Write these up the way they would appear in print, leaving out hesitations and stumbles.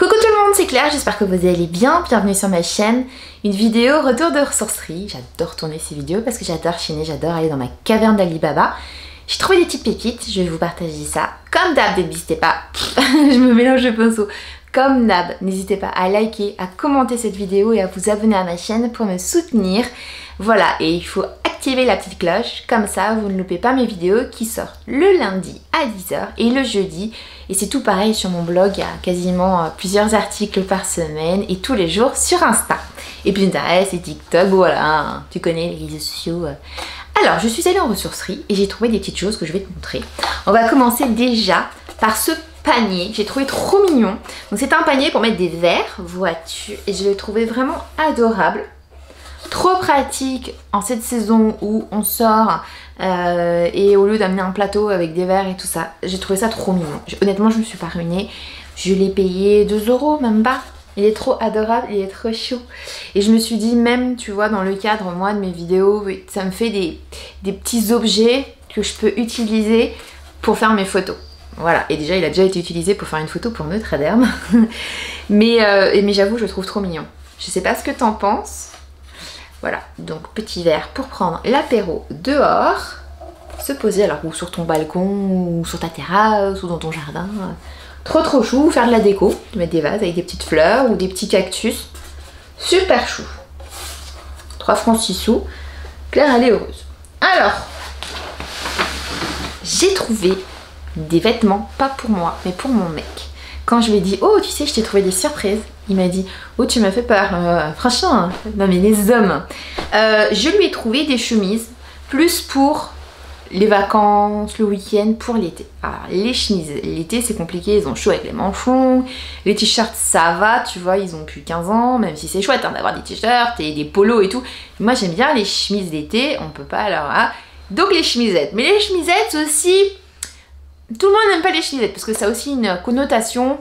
Coucou tout le monde, c'est Claire, j'espère que vous allez bien, bienvenue sur ma chaîne. Une vidéo retour de ressourcerie, j'adore tourner ces vidéos parce que j'adore chiner, j'adore aller dans ma caverne d'Alibaba. J'ai trouvé des petites pépites, je vais vous partager ça. Comme d'hab, n'hésitez pas, je me mélange de pinceau. Comme d'hab, n'hésitez pas à liker, à commenter cette vidéo et à vous abonner à ma chaîne pour me soutenir. Voilà, et il faut activer la petite cloche, comme ça vous ne loupez pas mes vidéos qui sortent le lundi à 10 h et le jeudi. Et c'est tout pareil sur mon blog, il y a quasiment plusieurs articles par semaine et tous les jours sur Insta. Et Pinterest et TikTok, voilà, tu connais les réseaux sociaux. Alors, je suis allée en ressourcerie et j'ai trouvé des petites choses que je vais te montrer. On va commencer déjà par ce panier que j'ai trouvé trop mignon. Donc c'est un panier pour mettre des verres, vois-tu, et je l'ai trouvé vraiment adorable. Trop pratique en cette saison où on sort et au lieu d'amener un plateau avec des verres et tout ça, j'ai trouvé ça trop mignon. Honnêtement, je me suis pas ruinée. Je l'ai payé 2 €, même pas. Il est trop adorable, il est trop chaud. Et je me suis dit, même, tu vois, dans le cadre, moi, de mes vidéos, ça me fait des petits objets que je peux utiliser pour faire mes photos. Voilà, et déjà, il a déjà été utilisé pour faire une photo pour Notre-Dame. mais j'avoue, je le trouve trop mignon. Je sais pas ce que t'en penses. Voilà, donc petit verre pour prendre l'apéro dehors, se poser alors ou sur ton balcon, ou sur ta terrasse, ou dans ton jardin. Trop chou, faire de la déco, de mettre des vases avec des petites fleurs ou des petits cactus. Super chou. 3 francs 6 sous. Claire, elle est heureuse. Alors, j'ai trouvé des vêtements, pas pour moi, mais pour mon mec. Quand je lui ai dit, oh tu sais, je t'ai trouvé des surprises, il m'a dit, oh tu m'as fait peur, franchement, non mais les hommes. Je lui ai trouvé des chemises, plus pour les vacances, le week-end, pour l'été. Alors les chemises, l'été c'est compliqué, ils ont chaud avec les manchons, les t-shirts ça va, tu vois, ils ont plus 15 ans, même si c'est chouette hein, d'avoir des t-shirts et des polos et tout. Moi j'aime bien les chemises d'été, on peut pas alors... Hein. Donc les chemisettes, mais les chemisettes aussi... Tout le monde n'aime pas les chemisettes parce que ça a aussi une connotation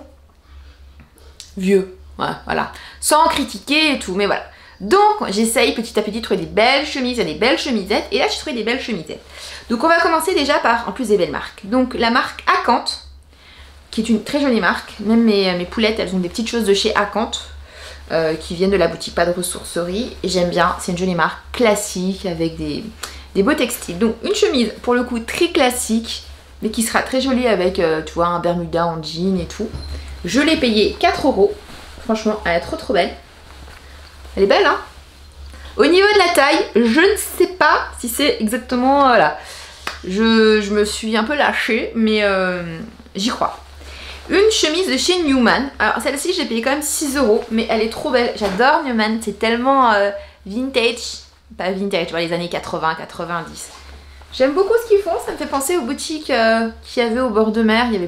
vieux, ouais, voilà, sans critiquer et tout, mais voilà. Donc j'essaye petit à petit de trouver des belles chemises et des belles chemisettes, et là j'ai trouvé des belles chemisettes. Donc on va commencer déjà par, en plus des belles marques. Donc la marque Acanthe, qui est une très jolie marque, même mes poulettes elles ont des petites choses de chez Acanthe, qui viennent de la boutique Pas de Ressourcerie, et j'aime bien, c'est une jolie marque classique avec des beaux textiles. Donc une chemise pour le coup très classique, mais qui sera très jolie avec, tu vois, un bermuda en jean et tout. Je l'ai payé 4 €. Franchement, elle est trop belle. Elle est belle, hein. Au niveau de la taille, je ne sais pas si c'est exactement... Voilà. Je me suis un peu lâchée, mais j'y crois. Une chemise de chez Newman. Alors, celle-ci, je l'ai payée quand même 6 €, mais elle est trop belle. J'adore Newman, c'est tellement vintage. Pas vintage, tu vois, les années 80, 90. J'aime beaucoup ce qu'ils font, ça me fait penser aux boutiques qu'il y avait au bord de mer. Il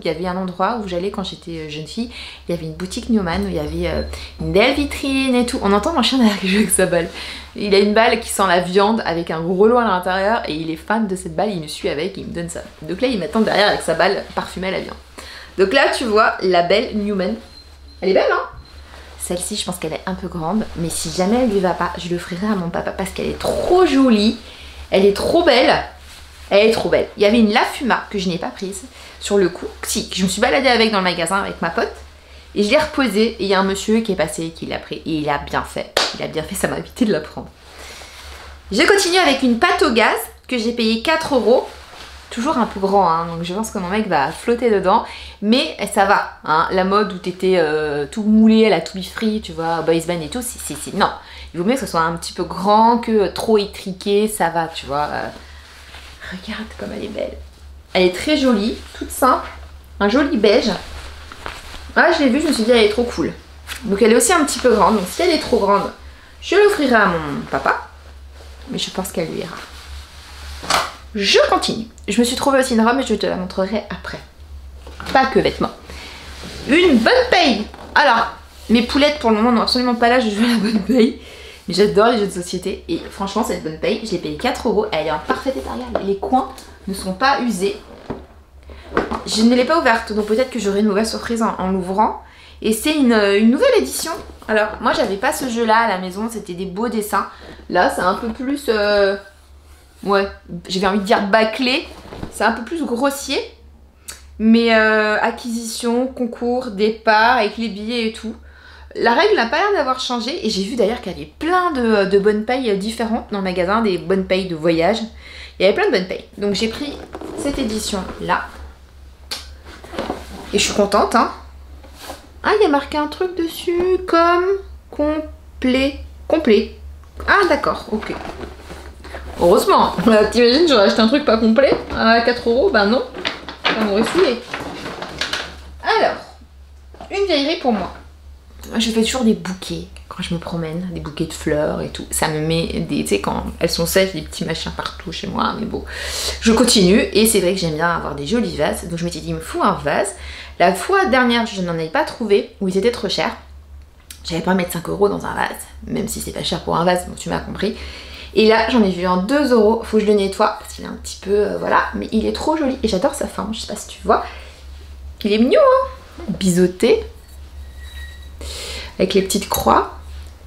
y avait un endroit où j'allais quand j'étais jeune fille. Il y avait une boutique Newman où il y avait une belle vitrine et tout. On entend mon chien derrière qui joue avec sa balle. Il a une balle qui sent la viande avec un gros lot à l'intérieur et il est fan de cette balle, il me suit avec et il me donne ça. Donc là il m'attend derrière avec sa balle parfumée à la viande. Donc là tu vois la belle Newman. Elle est belle hein. Celle-ci je pense qu'elle est un peu grande, mais si jamais elle lui va pas, je l'offrirai à mon papa parce qu'elle est trop jolie. Elle est trop belle. Elle est trop belle. Il y avait une La Fuma que je n'ai pas prise sur le coup. Si, je me suis baladée avec dans le magasin avec ma pote. Et je l'ai reposée. Et il y a un monsieur qui est passé qui l'a pris. Et il a bien fait. Il a bien fait, ça m'a évité de la prendre. J'ai continué avec une pâte au gaz que j'ai payé 4 €. Toujours un peu grand, hein, donc je pense que mon mec va flotter dedans. Mais ça va. Hein, la mode où t'étais tout moulé à la To Be Free, tu vois, boys band et tout. Non. Il vaut mieux que ce soit un petit peu grand que trop étriqué, ça va, tu vois. Regarde comme elle est belle. Elle est très jolie, toute simple. Un joli beige. Ah, je l'ai vue, je me suis dit, elle est trop cool. Donc elle est aussi un petit peu grande. Donc si elle est trop grande, je l'offrirai à mon papa. Mais je pense qu'elle lui ira. Je continue. Je me suis trouvé aussi une robe, mais je te la montrerai après. Pas que vêtements. Une bonne paye. Alors, mes poulettes pour le moment n'ont absolument pas l'âge de jouer à la bonne paye. Mais j'adore les jeux de société et franchement cette bonne paye, je l'ai payé 4 €, elle est en parfait état, regarde, les coins ne sont pas usés. Je ne l'ai pas ouverte, donc peut-être que j'aurai une mauvaise surprise en l'ouvrant. Et c'est une nouvelle édition. Alors moi j'avais pas ce jeu là à la maison, c'était des beaux dessins. Là c'est un peu plus, ouais, j'avais envie de dire bâclé, c'est un peu plus grossier. mais acquisition, concours, départ, avec les billets et tout. La règle n'a pas l'air d'avoir changé et j'ai vu d'ailleurs qu'il y avait plein de bonnes payes différentes dans le magasin, des bonnes payes de voyage. Il y avait plein de bonnes payes. Donc j'ai pris cette édition là. Et je suis contente, hein. Ah, il y a marqué un truc dessus comme complet. Complet. Ah d'accord, ok. Heureusement. T'imagines, j'aurais acheté un truc pas complet à 4 €, ben non. Ça m'aurait saoulé. Alors, une vieillerie pour moi. Je fais toujours des bouquets quand je me promène, des bouquets de fleurs et tout. Ça me met des, tu sais, quand elles sont sèches, des petits machins partout chez moi, mais bon. Je continue et c'est vrai que j'aime bien avoir des jolis vases. Donc je m'étais dit, il me faut un vase. La fois dernière, je n'en avais pas trouvé, ou ils étaient trop chers. J'avais pas à mettre 5 € dans un vase, même si c'est pas cher pour un vase, bon tu m'as compris. Et là, j'en ai vu un 2 €, faut que je le nettoie, parce qu'il est un petit peu, voilà. Mais il est trop joli et j'adore sa forme, je sais pas si tu vois. Il est mignon, hein, biseauté. Avec les petites croix,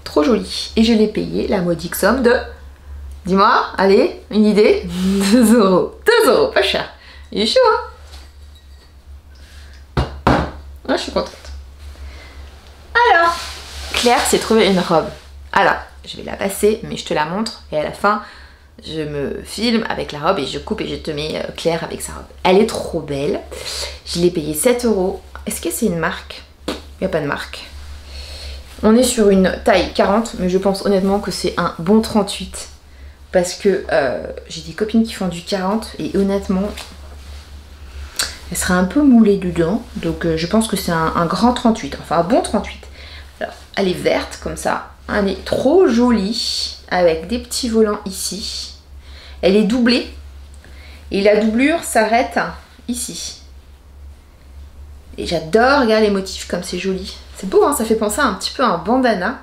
trop joli. Et je l'ai payé la modique somme de, dis-moi, allez, une idée, 2 €. 2 €, pas cher. Il est chaud, hein. Ah, je suis contente. Alors, Claire s'est trouvé une robe. Alors, je vais la passer, mais je te la montre. Et à la fin, je me filme avec la robe et je coupe et je te mets Claire avec sa robe. Elle est trop belle. Je l'ai payée 7 €. Est-ce que c'est une marque? Il n'y a pas de marque. On est sur une taille 40, mais je pense honnêtement que c'est un bon 38. Parce que j'ai des copines qui font du 40 et honnêtement, elle sera un peu moulée dedans. Donc je pense que c'est un grand 38, enfin un bon 38. Alors, elle est verte comme ça. Elle est trop jolie avec des petits volants ici. Elle est doublée et la doublure s'arrête ici. Et j'adore, regarde les motifs comme c'est joli. C'est beau, hein, ça fait penser un petit peu à un bandana.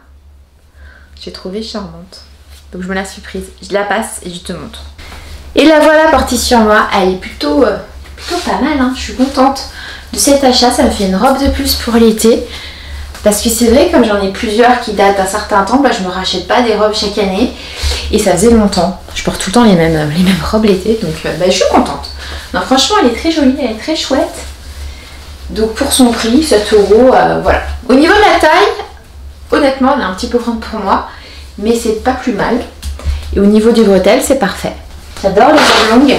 J'ai trouvé charmante. Donc je me la suis prise. Je la passe et je te montre. Et la voilà portée sur moi. Elle est plutôt pas mal, hein. Je suis contente de cet achat. Ça me fait une robe de plus pour l'été. Parce que c'est vrai, comme j'en ai plusieurs qui datent d'un certain temps, bah, je me rachète pas des robes chaque année. Et ça faisait longtemps. Je porte tout le temps les mêmes robes l'été. Donc bah, je suis contente. Non, franchement, elle est très jolie, elle est très chouette. Donc pour son prix, 7 €, voilà. Au niveau de la taille, honnêtement, elle est un petit peu grande pour moi, mais c'est pas plus mal. Et au niveau du bretelle, c'est parfait. J'adore les robes longues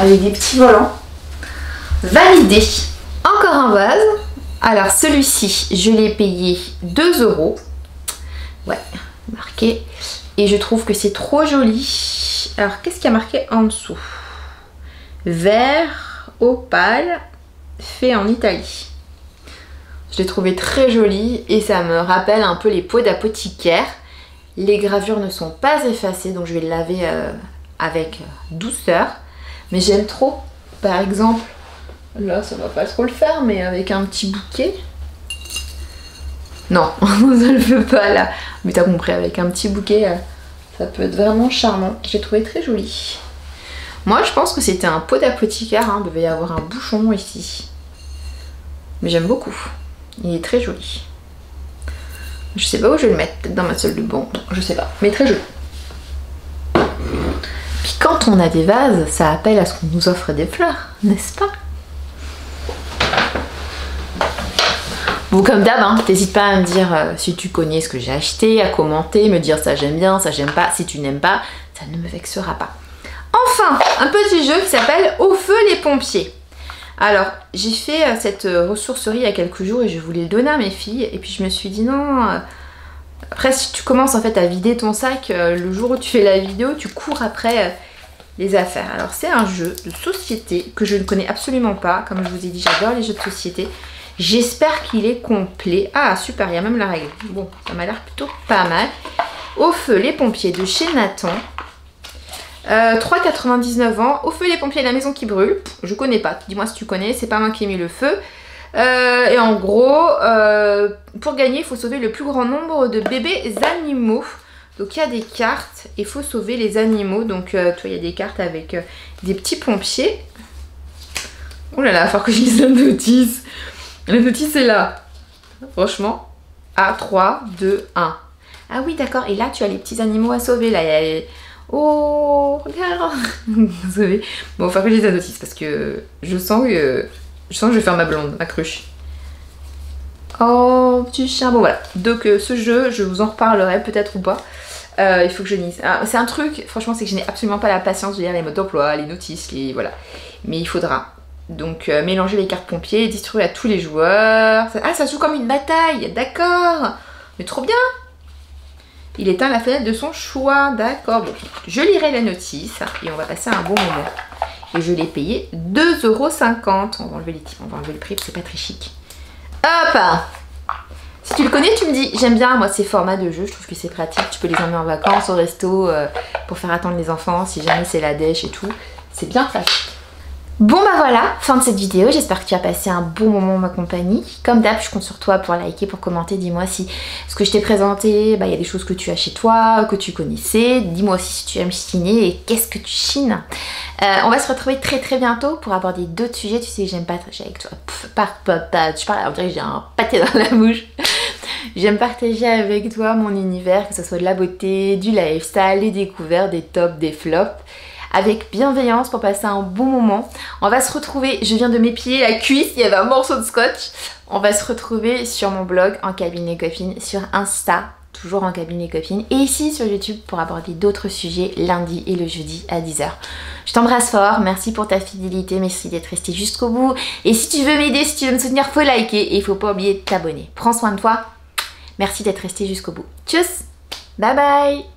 avec des petits volants. Validé. Encore un vase. Alors celui-ci, je l'ai payé 2 €. Ouais, marqué. Et je trouve que c'est trop joli. Alors qu'est-ce qu'il y a marqué en dessous? Vert opale. Fait en Italie. Je l'ai trouvé très joli et ça me rappelle un peu les pots d'apothicaire. Les gravures ne sont pas effacées, donc je vais le laver avec douceur. Mais j'aime trop. Par exemple, là ça va pas trop le faire, mais avec un petit bouquet. Non, ça le fait pas là. Mais t'as compris, avec un petit bouquet, ça peut être vraiment charmant. J'ai trouvé très joli. Moi, je pense que c'était un pot d'apothicaire, hein. Il devait y avoir un bouchon ici. Mais j'aime beaucoup. Il est très joli. Je sais pas où je vais le mettre. Peut-être dans ma salle de bain. Je sais pas. Mais très joli. Puis quand on a des vases, ça appelle à ce qu'on nous offre des fleurs, n'est-ce pas? Bon, comme d'hab, hein, t'hésites pas à me dire si tu connais ce que j'ai acheté, à commenter, me dire ça j'aime bien, ça j'aime pas. Si tu n'aimes pas, ça ne me vexera pas. Enfin, un petit jeu qui s'appelle Au feu les pompiers. Alors, j'ai fait cette ressourcerie il y a quelques jours et je voulais le donner à mes filles. Et puis je me suis dit non. Après, si tu commences en fait à vider ton sac, le jour où tu fais la vidéo, tu cours après les affaires. Alors, c'est un jeu de société que je ne connais absolument pas. Comme je vous ai dit, j'adore les jeux de société. J'espère qu'il est complet. Ah, super, il y a même la règle. Bon, ça m'a l'air plutôt pas mal. Au feu les pompiers de chez Nathan. 3,99 €. Au feu les pompiers de la maison qui brûle. Je connais pas. Dis-moi si tu connais. C'est pas moi qui ai mis le feu. Et en gros, pour gagner, il faut sauver le plus grand nombre de bébés animaux. Donc il y a des cartes. Il faut sauver les animaux. Donc tu vois, il y a des cartes avec des petits pompiers. Oh là là, il va falloir que je lise la notice. La notice est là. Franchement. A 3, 2, 1. Ah oui, d'accord. Et là, tu as les petits animaux à sauver. Là, il y a les... Oh, regarde. Bon, il va falloir que je lise la notice parce que je sens que Je sens que je vais faire ma blonde, ma cruche. Oh, petit chien. Bon, voilà. Donc, ce jeu, je vous en reparlerai peut-être ou pas. Il faut que je lise. Ah, c'est un truc, franchement, c'est que je n'ai absolument pas la patience de lire les modes d'emploi, les notices, voilà. Mais il faudra. Donc, mélanger les cartes pompiers et distribuer à tous les joueurs. Ah, ça joue comme une bataille, d'accord. Mais trop bien. Il éteint la fenêtre de son choix, d'accord. Bon, je lirai la notice et on va passer un bon moment. Et je l'ai payé 2,50 €. On va enlever les types, on va enlever le prix, c'est pas très chic. Hop! Si tu le connais, tu me dis. J'aime bien, moi, ces formats de jeu. Je trouve que c'est pratique. Tu peux les emmener en vacances, au resto, pour faire attendre les enfants, si jamais c'est la dèche et tout. C'est bien pratique. Bon bah voilà, fin de cette vidéo, j'espère que tu as passé un bon moment en ma compagnie. Comme d'hab, je compte sur toi pour liker, pour commenter, dis-moi si ce que je t'ai présenté, bah, y a des choses que tu as chez toi, que tu connaissais. Dis-moi aussi si tu aimes chiner et qu'est-ce que tu chines. On va se retrouver très très bientôt pour aborder d'autres sujets. Tu sais que j'aime partager avec toi. Tu parles, on dirait que j'ai un pâté dans la bouche. J'aime partager avec toi mon univers, que ce soit de la beauté, du lifestyle, des découvertes, des tops, des flops. Avec bienveillance pour passer un bon moment. On va se retrouver, je viens de m'épiler la cuisse, il y avait un morceau de scotch. On va se retrouver sur mon blog En Cabine les Copines, sur Insta, toujours En Cabine les Copines, et ici sur YouTube pour aborder d'autres sujets lundi et le jeudi à 10 h. Je t'embrasse fort, merci pour ta fidélité, merci d'être resté jusqu'au bout. Et si tu veux m'aider, si tu veux me soutenir, faut liker et il faut pas oublier de t'abonner. Prends soin de toi, merci d'être resté jusqu'au bout. Tchuss, bye bye.